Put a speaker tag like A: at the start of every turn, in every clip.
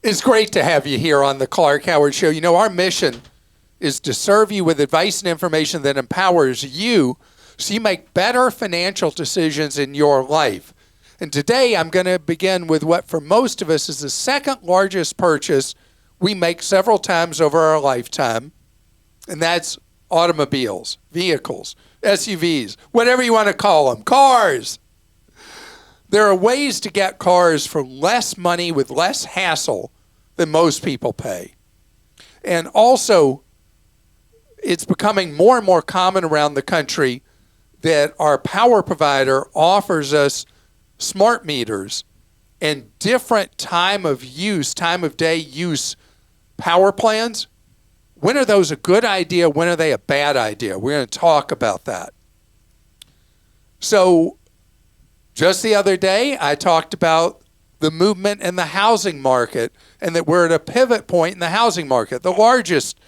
A: It's great to have you here on the Clark Howard Show. You know, our mission is to serve you with advice and information that empowers you so you make better financial decisions in your life. And today I'm going to begin with what for most of us is the second largest purchase we make several times over our lifetime, and that's automobiles, vehicles, SUVs, whatever you want to call them, cars. There are ways to get cars for less money with less hassle than most people pay. And also, it's becoming more and more common around the country that our power provider offers us smart meters and different time of day use power plans. When are those a good idea? When are they a bad idea? We're going to talk about that. So just the other day, I talked about the movement in the housing market and that we're at a pivot point in the housing market, the largest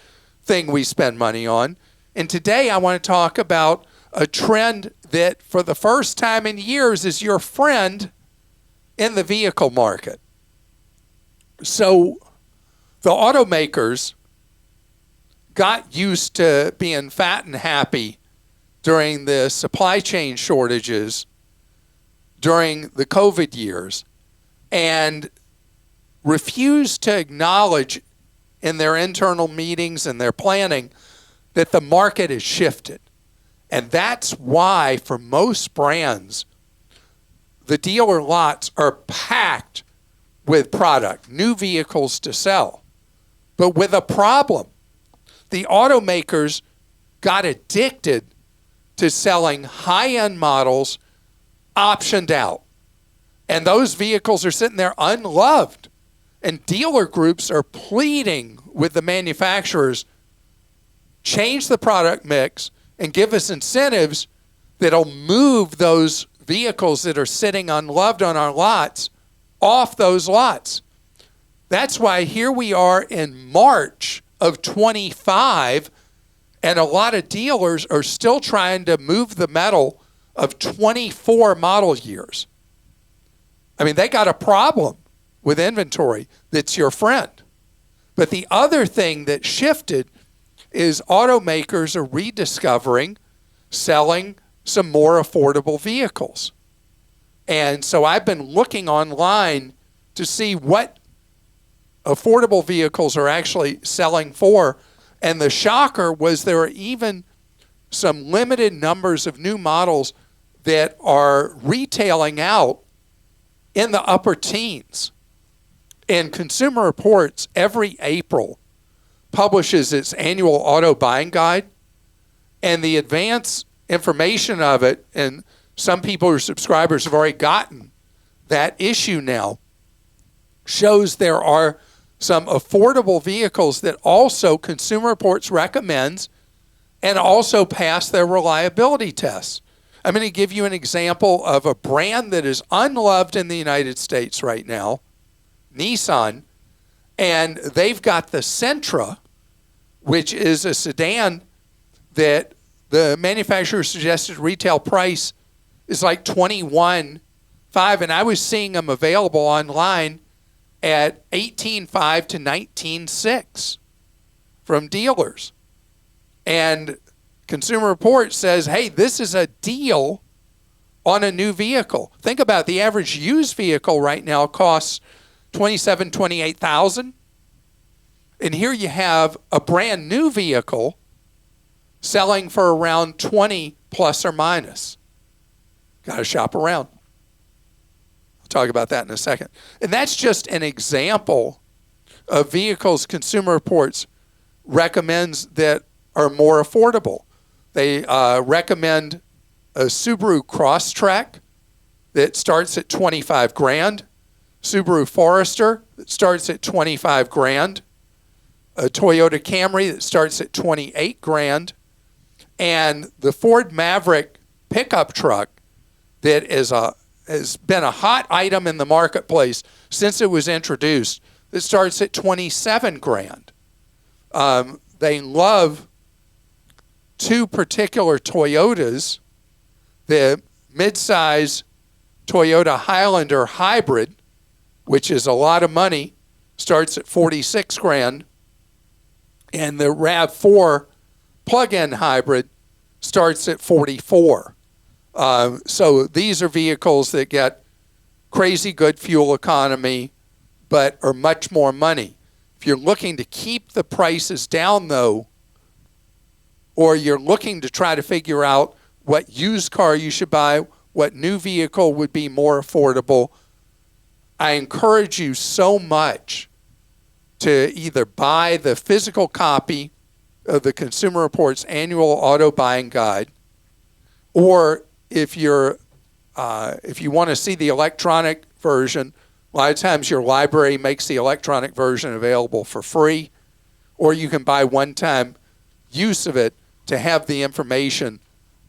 A: thing we spend money on. And today I want to talk about a trend that for the first time in years is your friend in the vehicle market. So the automakers got used to being fat and happy during the supply chain shortages during the COVID years and refused to acknowledge in their internal meetings and their planning that the market has shifted. And that's why, for most brands, the dealer lots are packed with product, new vehicles to sell. But with a problem, the automakers got addicted to selling high-end models optioned out. And those vehicles are sitting there unloved. And dealer groups are pleading with the manufacturers, change the product mix and give us incentives that'll move those vehicles that are sitting unloved on our lots off those lots. That's why here we are in March of 25, and a lot of dealers are still trying to move the metal of 24 model years. I mean, they got a problem with inventory that's your friend. But the other thing that shifted is automakers are rediscovering selling some more affordable vehicles. And so I've been looking online to see what affordable vehicles are actually selling for. And the shocker was there are even some limited numbers of new models that are retailing out in the upper teens. And Consumer Reports every April publishes its annual auto buying guide, and the advance information of it, and some people who are subscribers have already gotten that issue now, shows there are some affordable vehicles that also Consumer Reports recommends and also pass their reliability tests. I'm going to give you an example of a brand that is unloved in the United States right now, Nissan, and they've got the Sentra, which is a sedan that the manufacturer suggested retail price is like $21,500, and I was seeing them available online at $18,500 to $19,600 from dealers. And Consumer Reports says, hey, this is a deal on a new vehicle. Think about it. The average used vehicle right now costs $27,000, $28,000. And here you have a brand new vehicle selling for around 20 plus or minus. Got to shop around. I'll talk about that in a second. And that's just an example of vehicles Consumer Reports recommends that are more affordable. They recommend a Subaru Crosstrek that starts at $25,000, Subaru Forester that starts at $25,000, a Toyota Camry that starts at $28,000, and the Ford Maverick pickup truck that has been a hot item in the marketplace since it was introduced that starts at $27,000. They love two particular Toyotas, the midsize Toyota Highlander Hybrid, which is a lot of money, starts at 46 grand, and the RAV4 plug-in hybrid starts at 44. So these are vehicles that get crazy good fuel economy, but are much more money. If you're looking to keep the prices down, though, or you're looking to try to figure out what used car you should buy, what new vehicle would be more affordable, I encourage you so much to either buy the physical copy of the Consumer Reports Annual Auto Buying Guide, or if you want to see the electronic version, a lot of times your library makes the electronic version available for free, or you can buy one-time use of it to have the information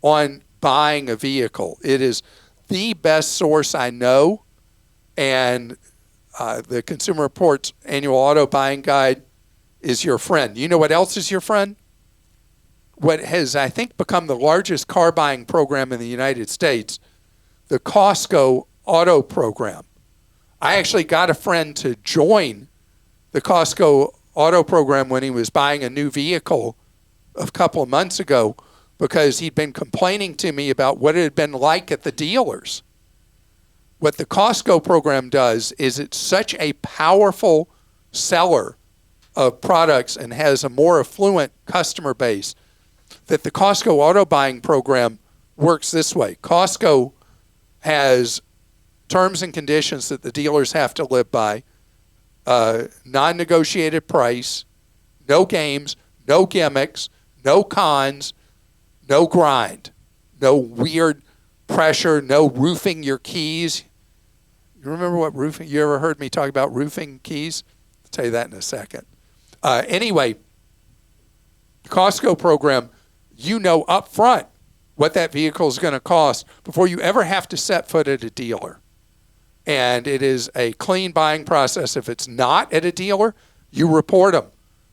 A: on buying a vehicle. It is the best source I know, and the Consumer Reports Annual Auto Buying Guide is your friend. You know what else is your friend? What has, I think, become the largest car buying program in the United States, the Costco Auto Program. I actually got a friend to join the Costco Auto Program when he was buying a new vehicle a couple of months ago because he'd been complaining to me about what it had been like at the dealers. What the Costco program does is it's such a powerful seller of products and has a more affluent customer base that the Costco auto buying program works this way. Costco has terms and conditions that the dealers have to live by, non-negotiated price, no games, no gimmicks, no cons, no grind, no weird pressure, no roofing your keys. You remember what roofing, you ever heard me talk about roofing keys? I'll tell you that in a second. Anyway, the Costco program, you know up front what that vehicle is going to cost before you ever have to set foot at a dealer. And it is a clean buying process. If it's not at a dealer, you report them.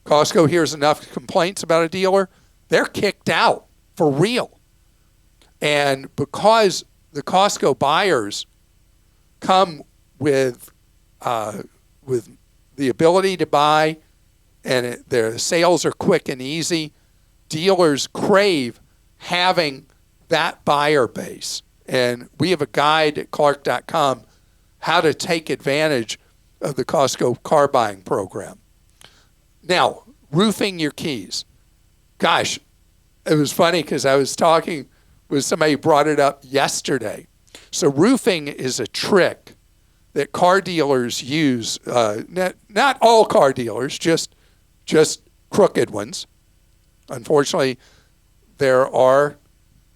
A: Costco hears enough complaints about a dealer, they're kicked out for real. And because the Costco buyers come with the ability to buy, and their sales are quick and easy, dealers crave having that buyer base. And we have a guide at Clark.com how to take advantage of the Costco car buying program. Now, roofing your keys. Gosh, it was funny because I was talking with somebody who brought it up yesterday. So roofing is a trick that car dealers use, not all car dealers, just crooked ones. Unfortunately, there are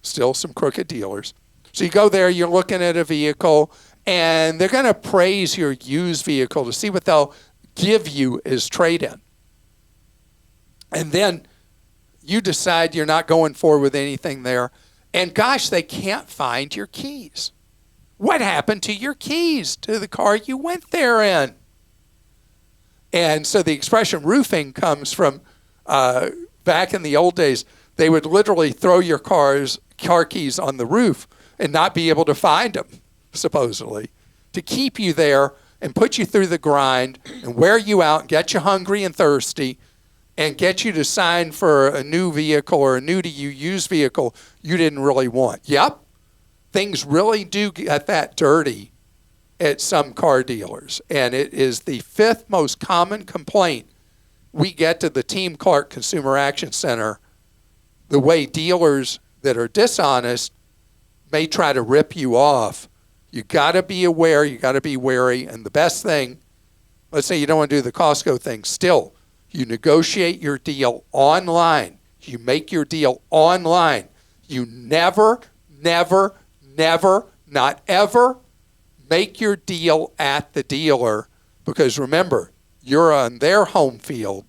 A: still some crooked dealers. So you go there, you're looking at a vehicle, and they're going to appraise your used vehicle to see what they'll give you as trade-in. And then you decide you're not going forward with anything there, and gosh, they can't find your keys. What happened to your keys to the car you went there in? And so the expression roofing comes from back in the old days. They would literally throw your car keys on the roof and not be able to find them, supposedly, to keep you there and put you through the grind and wear you out and get you hungry and thirsty and get you to sign for a new vehicle or a new-to-you used vehicle you didn't really want. Yep, things really do get that dirty at some car dealers. And it is the fifth most common complaint we get to the Team Clark Consumer Action Center, the way dealers that are dishonest may try to rip you off. You got to be aware, you got to be wary, and the best thing, let's say you don't want to do the Costco thing, still, you negotiate your deal online. You make your deal online. You never, not ever make your deal at the dealer, because remember, you're on their home field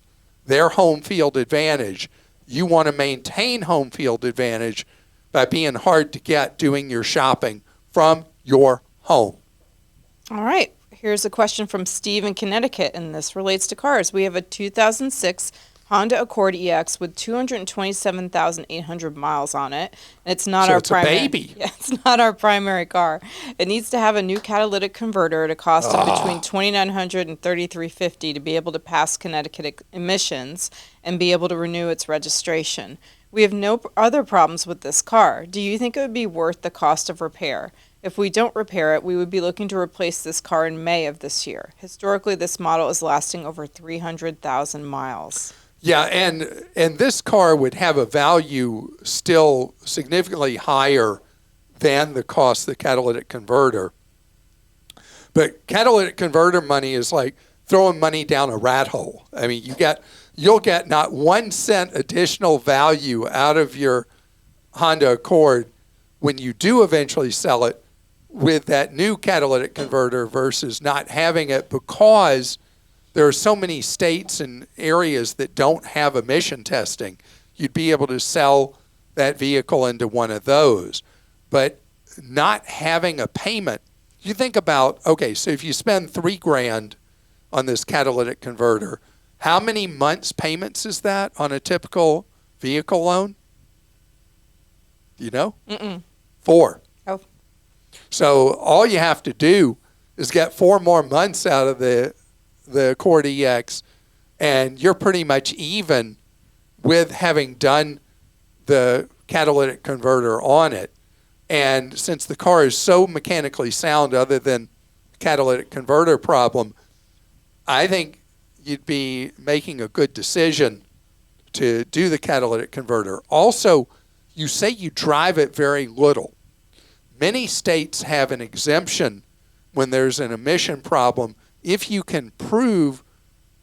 A: advantage. You want to maintain home field advantage by being hard to get doing your shopping from your home.
B: All right. Here's a question from Steve in Connecticut, and this relates to cars. We have a 2006 Honda Accord EX with 227,800 miles on it. And it's not
A: So
B: our
A: it's
B: primary.
A: a baby.
B: Yeah, it's not our primary car. It needs to have a new catalytic converter at a cost of between $2,900 and $3,350 to be able to pass Connecticut emissions and be able to renew its registration. We have no other problems with this car. Do you think it would be worth the cost of repair? If we don't repair it, we would be looking to replace this car in May of this year. Historically, this model is lasting over 300,000 miles.
A: Yeah, and this car would have a value still significantly higher than the cost of the catalytic converter. But catalytic converter money is like throwing money down a rat hole. I mean, you'll get not 1 cent additional value out of your Honda Accord when you do eventually sell it with that new catalytic converter versus not having it, because there are so many states and areas that don't have emission testing. You'd be able to sell that vehicle into one of those. But not having a payment, you think about, okay, so if you spend $3,000 on this catalytic converter, how many months payments is that on a typical vehicle loan? Do you know? 4.
B: Oh.
A: So all you have to do is get 4 more months out of the Accord EX, and you're pretty much even with having done the catalytic converter on it. And since the car is so mechanically sound other than catalytic converter problem, I think you'd be making a good decision to do the catalytic converter. Also, you say you drive it very little. Many states have an exemption when there's an emission problem if you can prove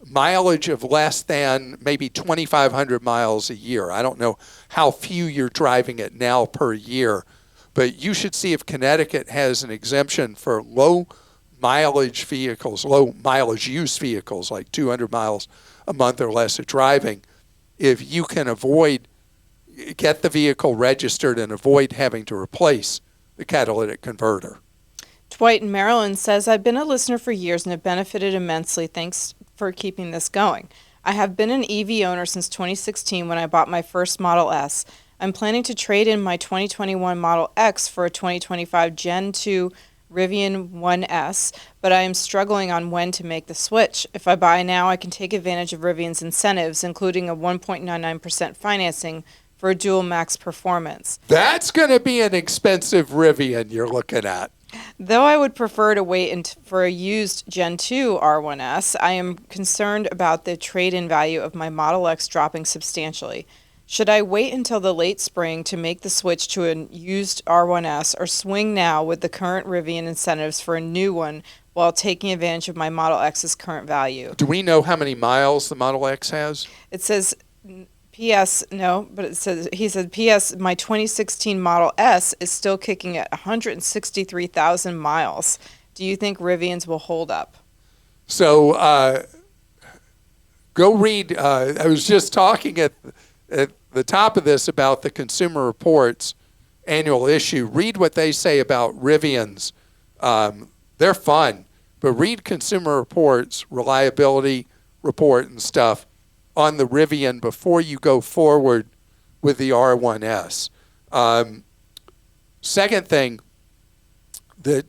A: mileage of less than maybe 2,500 miles a year. I don't know how few you're driving it now per year, but you should see if Connecticut has an exemption for low mileage vehicles, low mileage use vehicles, like 200 miles a month or less of driving. If you can get the vehicle registered and avoid having to replace the catalytic converter.
B: Dwight in Maryland says, I've been a listener for years and have benefited immensely. Thanks for keeping this going. I have been an EV owner since 2016 when I bought my first Model S. I'm planning to trade in my 2021 Model X for a 2025 Gen 2 Rivian 1S, but I am struggling on when to make the switch. If I buy now, I can take advantage of Rivian's incentives, including a 1.99% financing for a dual max performance.
A: That's going to be an expensive Rivian you're looking at.
B: Though I would prefer to wait for a used Gen 2 R1S, I am concerned about the trade-in value of my Model X dropping substantially. Should I wait until the late spring to make the switch to a used R1S, or swing now with the current Rivian incentives for a new one while taking advantage of my Model X's current value?
A: Do we know how many miles the Model X has?
B: It says P.S. No, but he said P.S. My 2016 Model S is still kicking at 163,000 miles. Do you think Rivians will hold up?
A: So go read. I was just talking at the top of this about the Consumer Reports annual issue. Read what they say about Rivians. They're fun, but read Consumer Reports reliability report and stuff on the Rivian before you go forward with the R1S. Second thing, the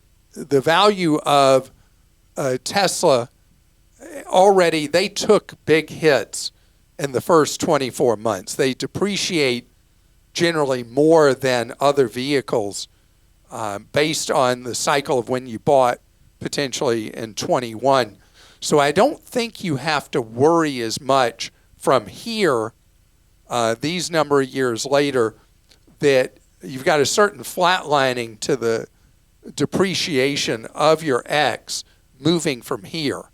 A: value of Tesla, already they took big hits in the first 24 months. They depreciate generally more than other vehicles based on the cycle of when you bought potentially in 21. So I don't think you have to worry as much from here, these number of years later, that you've got a certain flatlining to the depreciation of your X moving from here.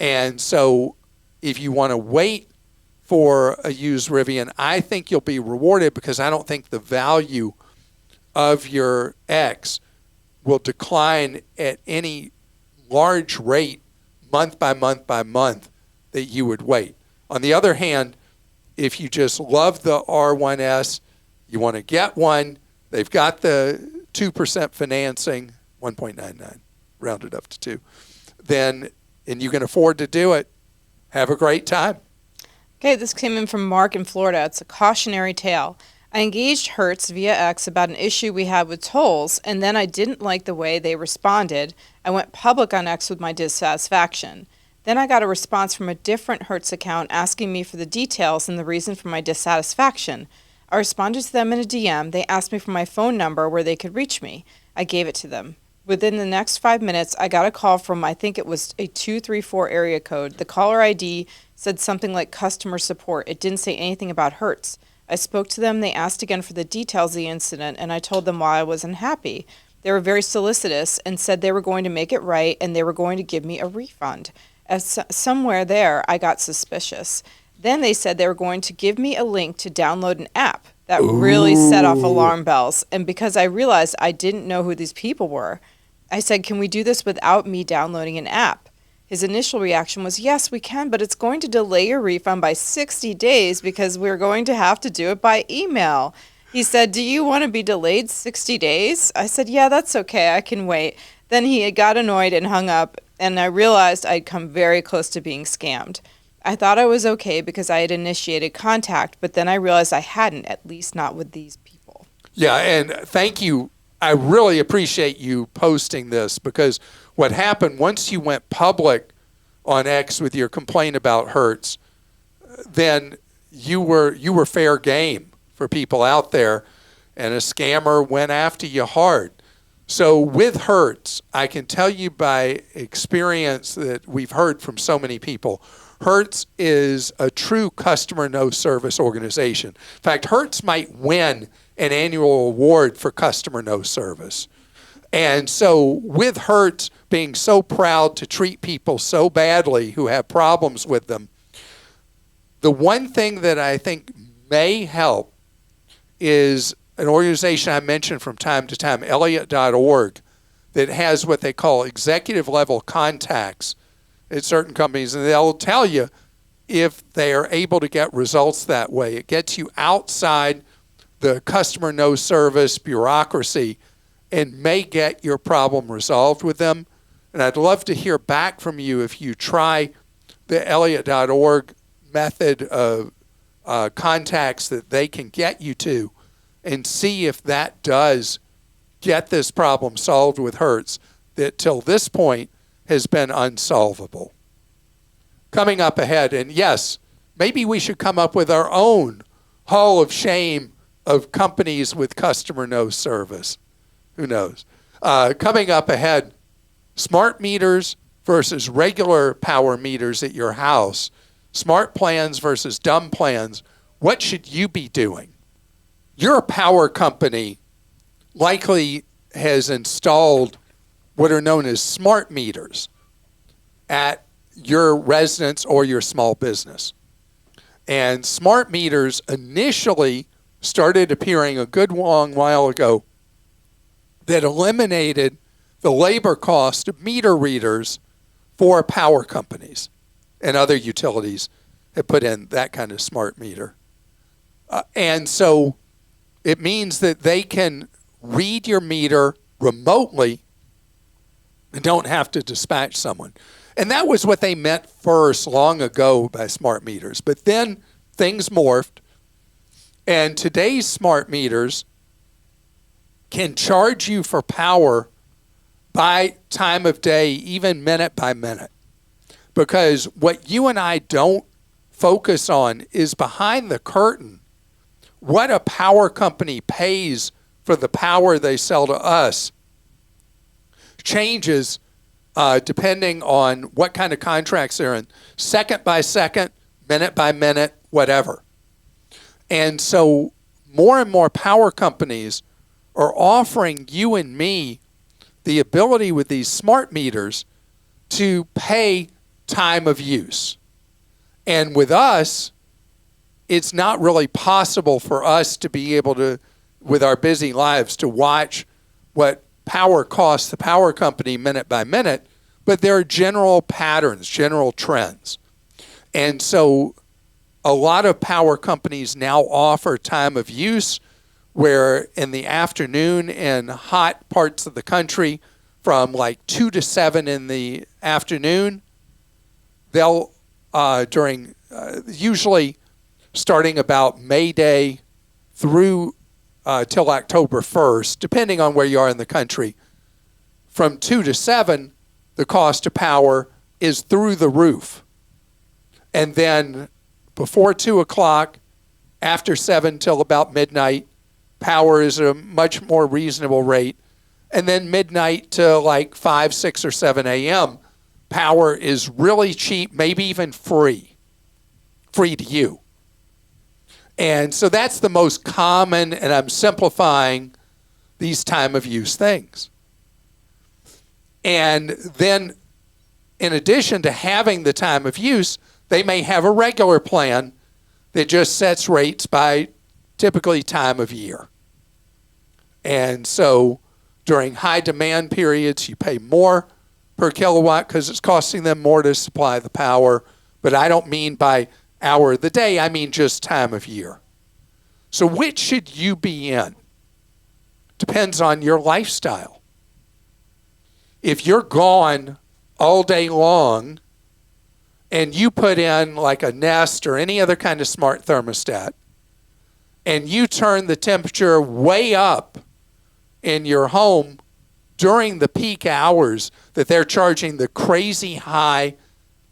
A: And so if you want to wait for a used Rivian, I think you'll be rewarded, because I don't think the value of your X will decline at any large rate month by month by month that you would wait. On the other hand, if you just love the R1S, you want to get one, they've got the 2% financing, 1.99, rounded up to 2, then, and you can afford to do it, have a great time.
B: Okay, this came in from Mark in Florida. It's a cautionary tale. I engaged Hertz via X about an issue we had with tolls, and then I didn't like the way they responded. I went public on X with my dissatisfaction. Then I got a response from a different Hertz account asking me for the details and the reason for my dissatisfaction. I responded to them in a DM. They asked me for my phone number where they could reach me. I gave it to them. Within the next 5 minutes, I got a call from, I think it was a 234 area code. The caller ID said something like customer support. It didn't say anything about Hertz. I spoke to them. They asked again for the details of the incident, and I told them why I was unhappy. They were very solicitous and said they were going to make it right and they were going to give me a refund. As somewhere there, I got suspicious. Then they said they were going to give me a link to download an app. That really set off alarm bells. And because I realized I didn't know who these people were, I said, can we do this without me downloading an app? His initial reaction was, yes, we can, but it's going to delay your refund by 60 days because we're going to have to do it by email. He said, do you want to be delayed 60 days? I said, yeah, that's okay. I can wait. Then he got annoyed and hung up, and I realized I'd come very close to being scammed. I thought I was okay because I had initiated contact, but then I realized I hadn't, at least not with these people.
A: Yeah, and thank you. I really appreciate you posting this, because what happened once you went public on X with your complaint about Hertz, then you were fair game for people out there, and a scammer went after you hard. So with Hertz, I can tell you by experience that we've heard from so many people, Hertz is a true customer no service organization. In fact, Hertz might win an annual award for customer no service. And so with Hertz being so proud to treat people so badly who have problems with them, the one thing that I think may help is an organization I mention from time to time, Elliott.org, that has what they call executive level contacts at certain companies, and they'll tell you if they are able to get results that way. It gets you outside the customer no service bureaucracy and may get your problem resolved with them. And I'd love to hear back from you if you try the Elliott.org method of contacts that they can get you to, and see if that does get this problem solved with Hertz that till this point has been unsolvable. Coming up ahead, and yes, maybe we should come up with our own hall of shame of companies with customer no service. Who knows? Coming up ahead, smart meters versus regular power meters at your house, smart plans versus dumb plans. What should you be doing? Your power company likely has installed what are known as smart meters at your residence or your small business. And smart meters initially started appearing a good long while ago that eliminated the labor cost of meter readers for power companies, and other utilities have put in that kind of smart meter. And so it means that they can read your meter remotely and don't have to dispatch someone. And that was what they meant first long ago by smart meters. But then things morphed, and today's smart meters can charge you for power by time of day, even minute by minute. Because what you and I don't focus on is behind the curtain, what a power company pays for the power they sell to us changes depending on what kind of contracts they're in, second by second, minute by minute, whatever. And so more and more power companies are offering you and me the ability with these smart meters to pay time of use. And with us, it's not really possible for us to be able to, with our busy lives, to watch what power costs the power company minute by minute, but there are general patterns, general trends. And so a lot of power companies now offer time of use where in the afternoon in hot parts of the country from like 2 to 7 in the afternoon, they'll during usually starting about May Day through till October 1st, depending on where you are in the country. From 2 to 7, the cost of power is through the roof. And then before 2 o'clock, after 7 till about midnight, power is at a much more reasonable rate. And then midnight to like 5, 6, or 7 a.m., power is really cheap, maybe even free to you. And so that's the most common, and I'm simplifying these time of use things. And then in addition to having the time of use, they may have a regular plan that just sets rates by typically time of year. And so during high demand periods, you pay more per kilowatt because it's costing them more to supply the power. But I don't mean by hour of the day, I mean just time of year. So which should you be in? Depends on your lifestyle. If you're gone all day long and you put in like a Nest or any other kind of smart thermostat, and you turn the temperature way up in your home during the peak hours that they're charging the crazy high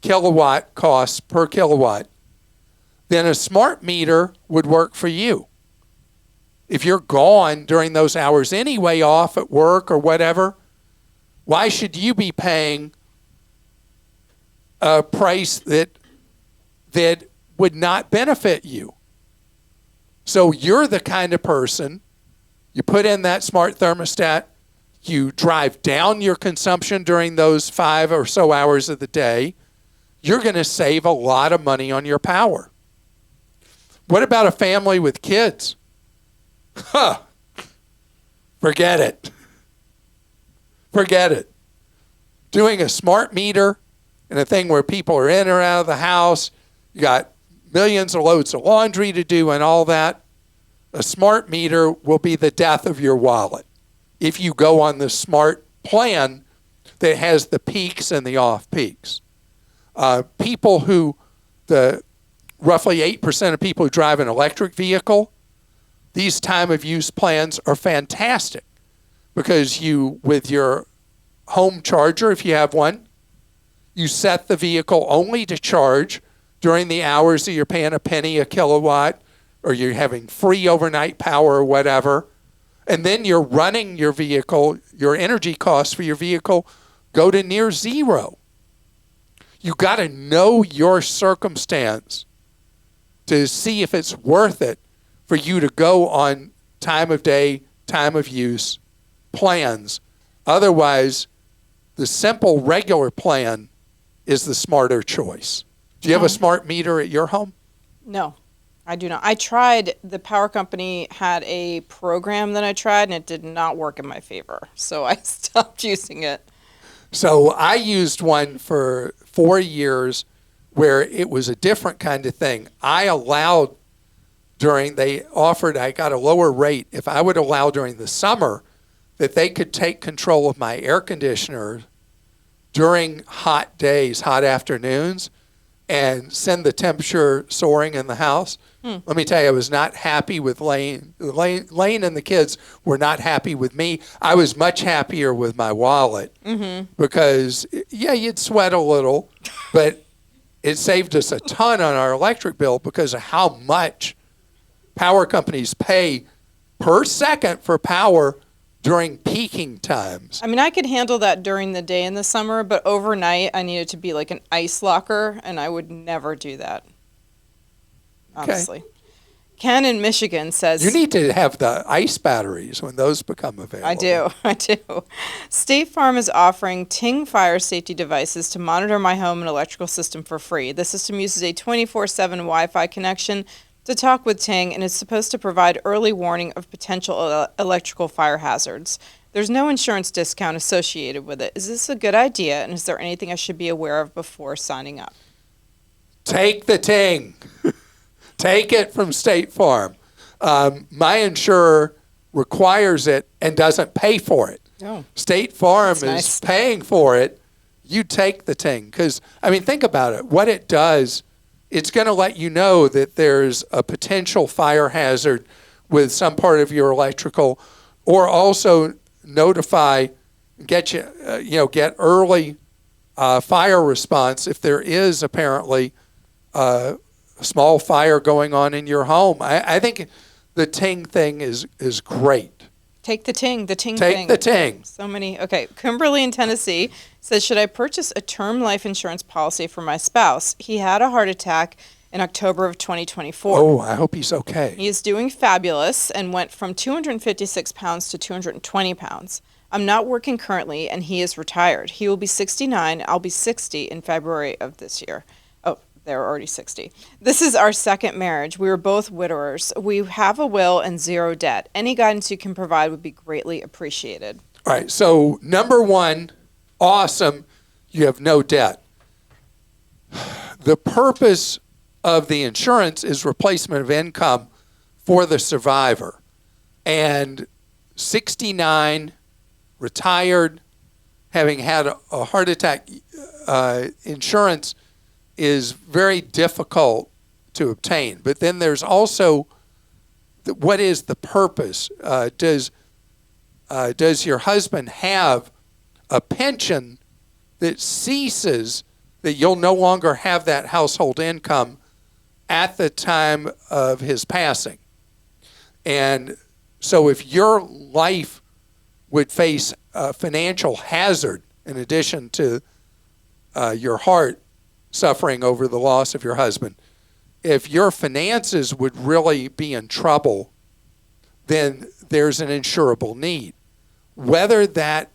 A: kilowatt costs per kilowatt, then a smart meter would work for you. If you're gone during those hours anyway, off at work or whatever, why should you be paying a price that would not benefit you? So you're the kind of person, you put in that smart thermostat, you drive down your consumption during those 5 or so hours of the day, you're going to save a lot of money on your power. What about a family with kids? Forget it. Forget it. Doing a smart meter and a thing where people are in or out of the house, you got millions of loads of laundry to do and all that, a smart meter will be the death of your wallet if you go on the smart plan that has the peaks and the off peaks. Roughly 8% of people who drive an electric vehicle, these time of use plans are fantastic because you, with your home charger, if you have one, you set the vehicle only to charge during the hours that you're paying a penny a kilowatt or you're having free overnight power or whatever. And then you're running your vehicle, your energy costs for your vehicle go to near zero. You got to know your circumstance to see if it's worth it for you to go on time of day, time of use plans. Otherwise, the simple regular plan is the smarter choice. Do you have a smart meter at your home?
B: No, I do not. I tried, the power company had a program that I tried, and it did not work in my favor. So I stopped using it.
A: So I used one for 4 years where it was a different kind of thing. I got a lower rate if I would allow during the summer that they could take control of my air conditioner during hot days, hot afternoons, and send the temperature soaring in the house. Let me tell you, I was not happy with Lane. Lane and the kids were not happy with me. I was much happier with my wallet because, yeah, you'd sweat a little, but it saved us a ton on our electric bill because of how much power companies pay per second for power during peaking times.
B: I mean, I could handle that during the day in the summer, but overnight I need it to be like an ice locker, and I would never do that. Honestly. Okay. Ken in Michigan says...
A: You need to have the ice batteries when those become available.
B: I do. State Farm is offering Ting fire safety devices to monitor my home and electrical system for free. The system uses a 24/7 Wi-Fi connection to talk with Ting, and is supposed to provide early warning of potential electrical fire hazards. There's no insurance discount associated with it. Is this a good idea, and is there anything I should be aware of before signing up?
A: Take the Ting. Take it from State Farm. My insurer requires it and doesn't pay for it.
B: Oh,
A: State Farm is
B: nice.
A: Paying for it. You take the Ting. Because, I mean, think about it. What it does it's going to let you know that there's a potential fire hazard with some part of your electrical, or also notify, get early fire response if there is apparently a small fire going on in your home. I think the Ting thing is great.
B: Take the Ting thing.
A: Take the Ting.
B: So many. Okay. Kimberley in Tennessee says, should I purchase a term life insurance policy for my spouse? He had a heart attack in October of 2024.
A: Oh, I hope he's okay.
B: He is doing fabulous and went from 256 pounds to 220 pounds. I'm not working currently, and he is retired. He will be 69. I'll be 60 in February of this year. Oh, they're already 60. This is our second marriage. We were both widowers. We have a will and zero debt. Any guidance you can provide would be greatly appreciated.
A: All right, so number one, awesome, you have no debt. The purpose of the insurance is replacement of income for the survivor. And 69, retired, having had a heart attack, insurance is very difficult to obtain. But then there's also, what is the purpose? Does your husband have a pension that ceases, that you'll no longer have that household income at the time of his passing? And so if your life would face a financial hazard in addition to your heart suffering over the loss of your husband, if your finances would really be in trouble, then there's an insurable need. Whether that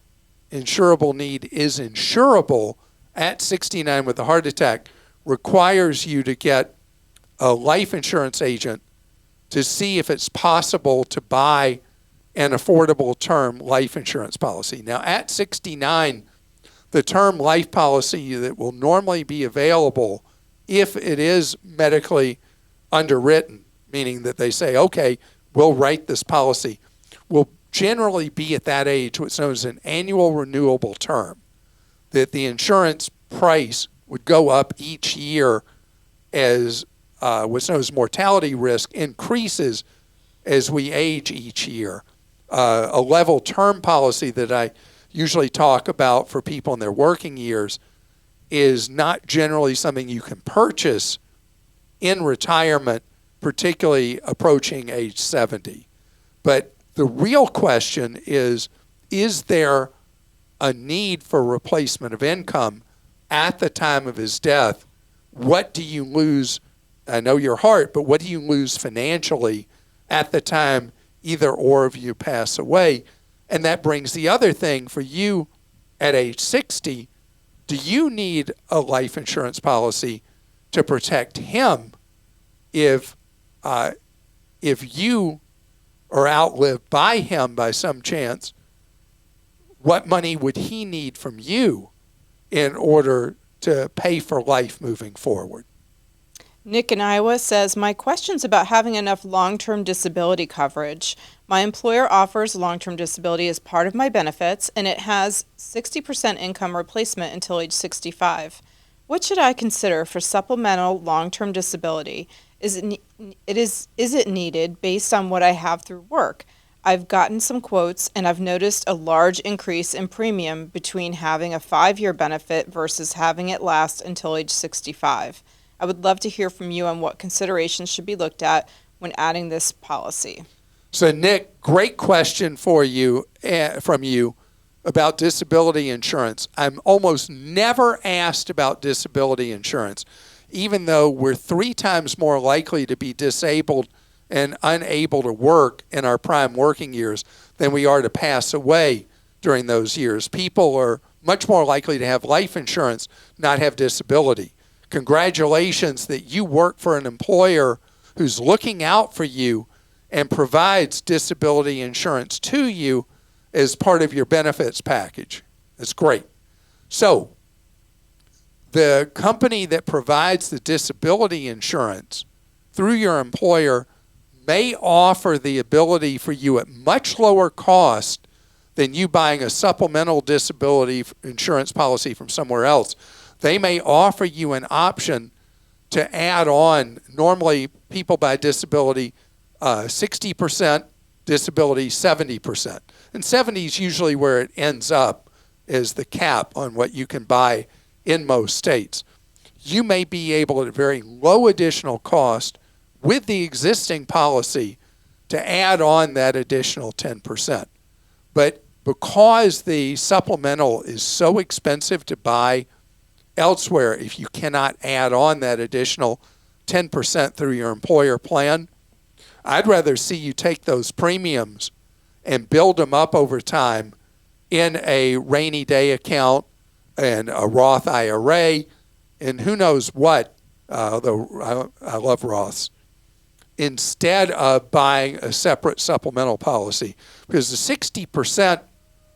A: insurable need is insurable at 69 with a heart attack requires you to get a life insurance agent to see if it's possible to buy an affordable term life insurance policy. Now, at 69, the term life policy that will normally be available, if it is medically underwritten, meaning that they say, okay, we'll write this policy, will generally be at that age what's known as an annual renewable term, that the insurance price would go up each year as what's known as mortality risk increases as we age each year. A level term policy that I usually talk about for people in their working years is not generally something you can purchase in retirement, particularly approaching age 70. But the real question is there a need for replacement of income at the time of his death? What do you lose? I know your heart, but what do you lose financially at the time either or of you pass away? And that brings the other thing for you at age 60. Do you need a life insurance policy to protect him if you are outlived by him by some chance? What money would he need from you in order to pay for life moving forward?
B: Nick in Iowa says, my question's about having enough long-term disability coverage. My employer offers long-term disability as part of my benefits, and it has 60% income replacement until age 65. What should I consider for supplemental long-term disability? Is it needed based on what I have through work? I've gotten some quotes, and I've noticed a large increase in premium between having a 5-year benefit versus having it last until age 65. I would love to hear from you on what considerations should be looked at when adding this policy.
A: So, Nick, great question for you from you about disability insurance. I'm almost never asked about disability insurance, even though we're 3 times more likely to be disabled and unable to work in our prime working years than we are to pass away during those years. People are much more likely to have life insurance, not have disability. Congratulations that you work for an employer who's looking out for you and provides disability insurance to you as part of your benefits package. That's great. So, the company that provides the disability insurance through your employer may offer the ability for you at much lower cost than you buying a supplemental disability insurance policy from somewhere else. They may offer you an option to add on. Normally, people by disability, 60% disability, 70%. And 70 is usually where it ends up as the cap on what you can buy in most states. You may be able at a very low additional cost with the existing policy to add on that additional 10%. But because the supplemental is so expensive to buy elsewhere, if you cannot add on that additional 10% through your employer plan, I'd rather see you take those premiums and build them up over time in a rainy day account and a Roth IRA and who knows what, though I love Roths, instead of buying a separate supplemental policy. Because the 60%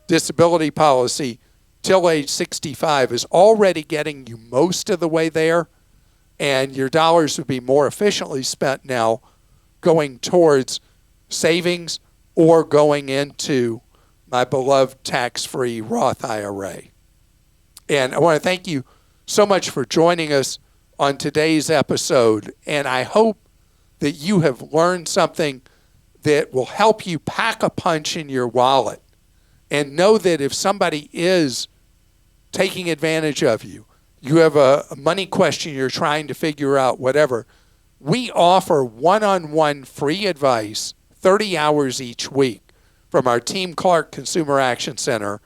A: disability policy till age 65 is already getting you most of the way there, and your dollars would be more efficiently spent now going towards savings or going into my beloved tax-free Roth IRA. And I want to thank you so much for joining us on today's episode, and I hope that you have learned something that will help you pack a punch in your wallet and know that if somebody is taking advantage of you, you have a money question you're trying to figure out, whatever, we offer one-on-one free advice 30 hours each week from our Team Clark Consumer Action Center.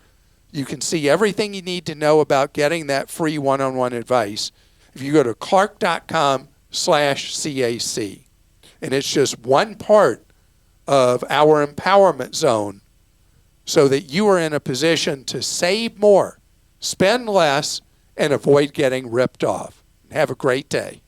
A: You can see everything you need to know about getting that free one-on-one advice if you go to clark.com/CAC. And it's just one part of our empowerment zone so that you are in a position to save more, spend less, and avoid getting ripped off. Have a great day.